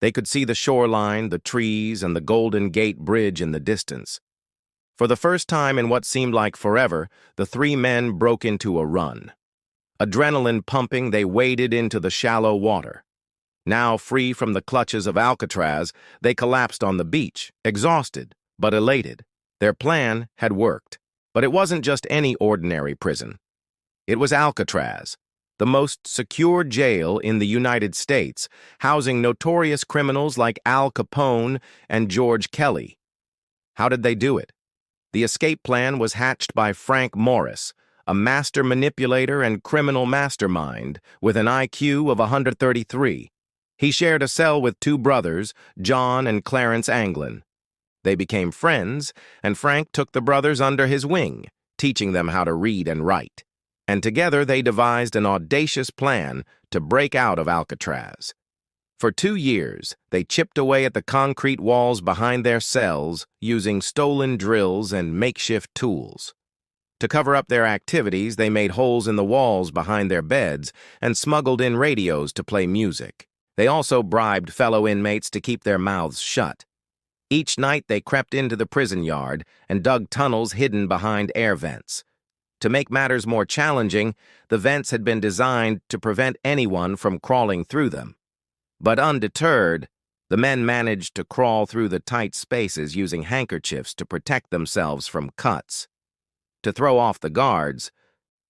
They could see the shoreline, the trees, and the Golden Gate Bridge in the distance. For the first time in what seemed like forever, the three men broke into a run. Adrenaline pumping, they waded into the shallow water. Now free from the clutches of Alcatraz, they collapsed on the beach, exhausted, but elated. Their plan had worked. But it wasn't just any ordinary prison. It was Alcatraz, the most secure jail in the United States, housing notorious criminals like Al Capone and George Kelly. How did they do it? The escape plan was hatched by Frank Morris, a master manipulator and criminal mastermind with an IQ of 133. He shared a cell with two brothers, John and Clarence Anglin. They became friends, and Frank took the brothers under his wing, teaching them how to read and write. And together they devised an audacious plan to break out of Alcatraz. For 2 years, they chipped away at the concrete walls behind their cells using stolen drills and makeshift tools. To cover up their activities, they made holes in the walls behind their beds and smuggled in radios to play music. They also bribed fellow inmates to keep their mouths shut. Each night they crept into the prison yard and dug tunnels hidden behind air vents. To make matters more challenging, the vents had been designed to prevent anyone from crawling through them. But undeterred, the men managed to crawl through the tight spaces using handkerchiefs to protect themselves from cuts. To throw off the guards,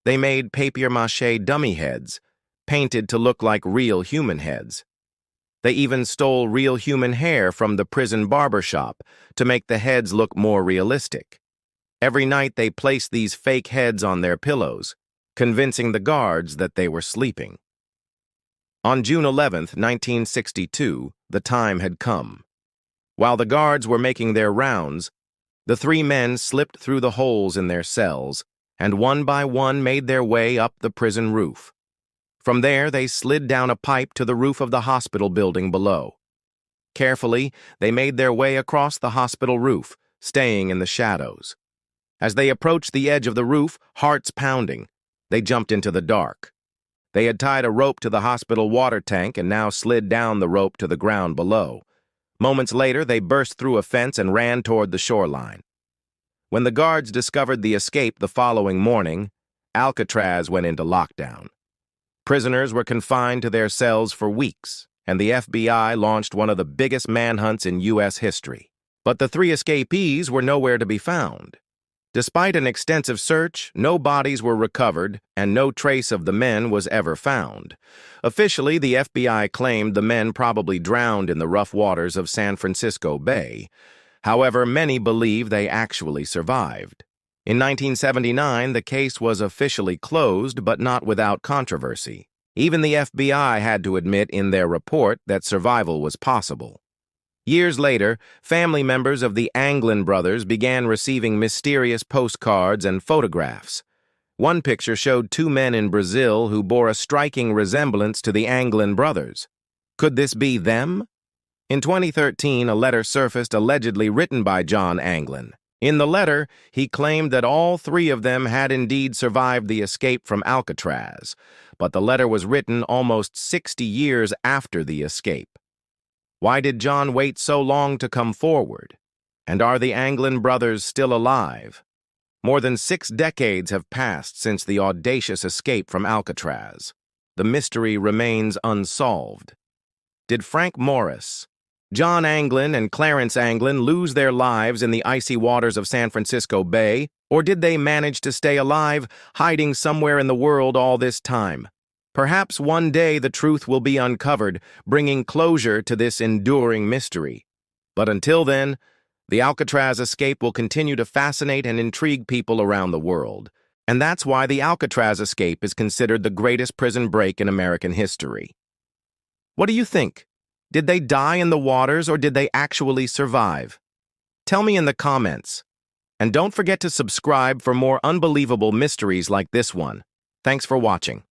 they made papier-mâché dummy heads, painted to look like real human heads. They even stole real human hair from the prison barber shop to make the heads look more realistic. Every night they placed these fake heads on their pillows, convincing the guards that they were sleeping. On June 11, 1962, the time had come. While the guards were making their rounds, the three men slipped through the holes in their cells and one by one made their way up the prison roof. From there, they slid down a pipe to the roof of the hospital building below. Carefully, they made their way across the hospital roof, staying in the shadows. As they approached the edge of the roof, hearts pounding, they jumped into the dark. They had tied a rope to the hospital water tank and now slid down the rope to the ground below. Moments later, they burst through a fence and ran toward the shoreline. When the guards discovered the escape the following morning, Alcatraz went into lockdown. Prisoners were confined to their cells for weeks, and the FBI launched one of the biggest manhunts in U.S. history. But the three escapees were nowhere to be found. Despite an extensive search, no bodies were recovered, and no trace of the men was ever found. Officially, the FBI claimed the men probably drowned in the rough waters of San Francisco Bay. However, many believe they actually survived. In 1979, the case was officially closed, but not without controversy. Even the FBI had to admit in their report that survival was possible. Years later, family members of the Anglin brothers began receiving mysterious postcards and photographs. One picture showed two men in Brazil who bore a striking resemblance to the Anglin brothers. Could this be them? In 2013, a letter surfaced allegedly written by John Anglin. In the letter, he claimed that all three of them had indeed survived the escape from Alcatraz, but the letter was written almost 60 years after the escape. Why did John wait so long to come forward? And are the Anglin brothers still alive? More than 6 decades have passed since the audacious escape from Alcatraz. The mystery remains unsolved. Did Frank Morris, John Anglin, and Clarence Anglin lose their lives in the icy waters of San Francisco Bay, or did they manage to stay alive, hiding somewhere in the world all this time? Perhaps one day the truth will be uncovered, bringing closure to this enduring mystery. But until then, the Alcatraz escape will continue to fascinate and intrigue people around the world. And that's why the Alcatraz escape is considered the greatest prison break in American history. What do you think? Did they die in the waters or did they actually survive? Tell me in the comments. And don't forget to subscribe for more unbelievable mysteries like this one. Thanks for watching.